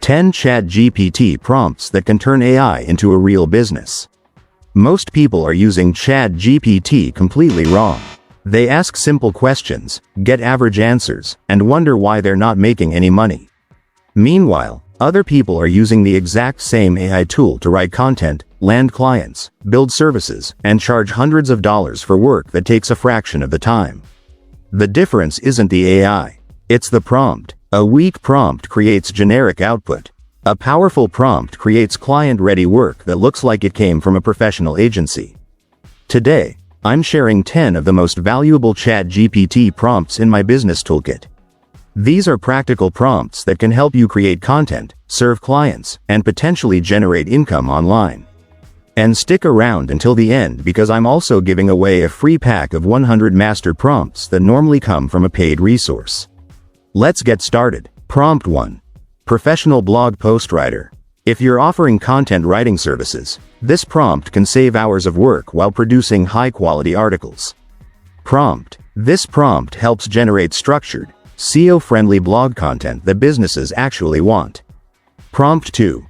10 ChatGPT prompts that can turn AI into a real business. Most people are using ChatGPT completely wrong. They ask simple questions, get average answers, and wonder why they're not making any money. Meanwhile, other people are using the exact same AI tool to write content, land clients, build services, and charge hundreds of dollars for work that takes a fraction of the time. The difference isn't the AI. It's the prompt. A weak prompt creates generic output. A powerful prompt creates client-ready work that looks like it came from a professional agency. Today, I'm sharing 10 of the most valuable ChatGPT prompts in my business toolkit. These are practical prompts that can help you create content, serve clients, and potentially generate income online. And stick around until the end because I'm also giving away a free pack of 100 master prompts that normally come from a paid resource. Let's get started. Prompt 1. Professional blog post writer. If you're offering content writing services, this prompt can save hours of work while producing high-quality articles. Prompt. This prompt helps generate structured, SEO-friendly blog content that businesses actually want. Prompt 2.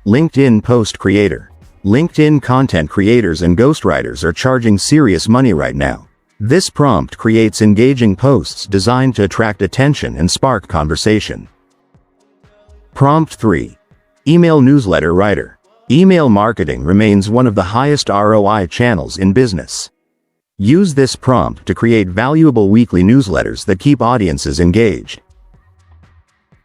LinkedIn post creator. LinkedIn content creators and ghostwriters are charging serious money right now. This prompt creates engaging posts designed to attract attention and spark conversation. Prompt 3. Email newsletter writer. Email marketing remains one of the highest ROI channels in business. Use this prompt to create valuable weekly newsletters that keep audiences engaged.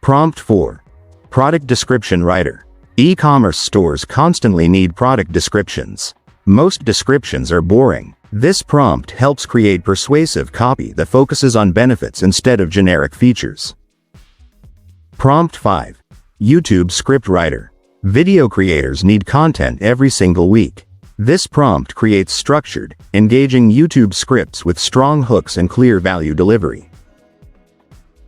Prompt 4. Product description writer. E-commerce stores constantly need product descriptions. Most descriptions are boring. This prompt helps create persuasive copy that focuses on benefits instead of generic features. Prompt 5. YouTube script writer. Video creators need content every single week. This prompt creates structured, engaging YouTube scripts with strong hooks and clear value delivery.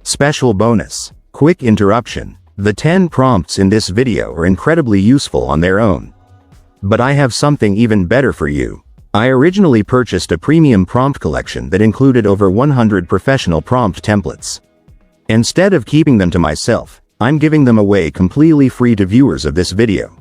Special bonus. Quick interruption. The 10 prompts in this video are incredibly useful on their own. But I have something even better for you. I originally purchased a premium prompt collection that included over 100 professional prompt templates. Instead of keeping them to myself, I'm giving them away completely free to viewers of this video.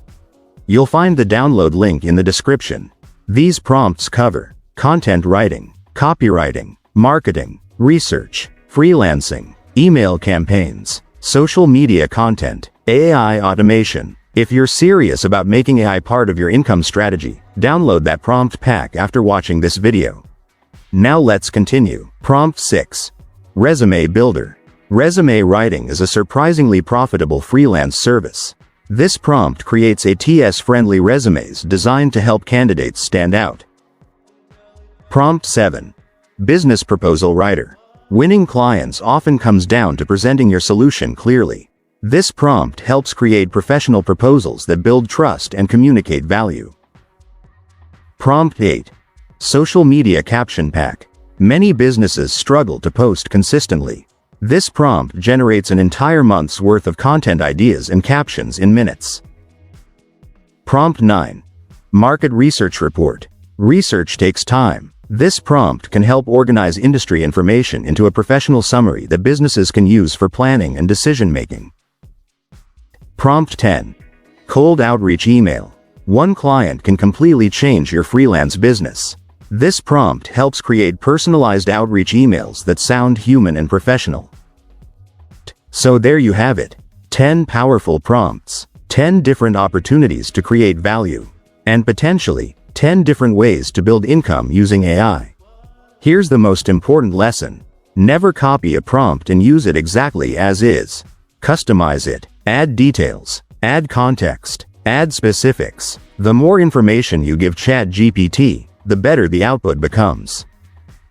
You'll find the download link in the description. These prompts cover content writing, copywriting, marketing, research, freelancing, email campaigns, social media content, AI automation. If you're serious about making AI part of your income strategy, download that prompt pack after watching this video. Now let's continue. Prompt 6. Resume builder. Resume writing is a surprisingly profitable freelance service. This prompt creates ATS-friendly resumes designed to help candidates stand out. Prompt 7. Business proposal writer. Winning clients often comes down to presenting your solution clearly. This prompt helps create professional proposals that build trust and communicate value. Prompt 8. Social media caption pack. Many businesses struggle to post consistently. This prompt generates an entire month's worth of content ideas and captions in minutes. Prompt 9. Market research report. Research takes time. This prompt can help organize industry information into a professional summary that businesses can use for planning and decision-making. Prompt 10. Cold outreach email. One client can completely change your freelance business. This prompt helps create personalized outreach emails that sound human and professional. So there you have it. 10 powerful prompts. 10 different opportunities to create value. And potentially, 10 different ways to build income using AI. Here's the most important lesson. Never copy a prompt and use it exactly as is. Customize it. Add details, add context, add specifics. The more information you give ChatGPT, the better the output becomes.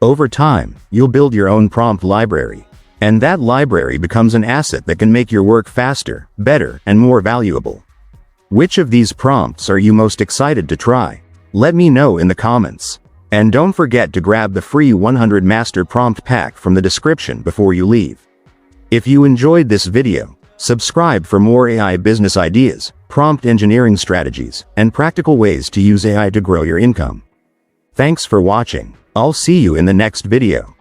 Over time, you'll build your own prompt library, and that library becomes an asset that can make your work faster, better, and more valuable. Which of these prompts are you most excited to try? Let me know in the comments. And don't forget to grab the free 100 master prompt pack from the description before you leave. If you enjoyed this video, subscribe for more AI business ideas, prompt engineering strategies, and practical ways to use AI to grow your income. Thanks for watching. I'll see you in the next video.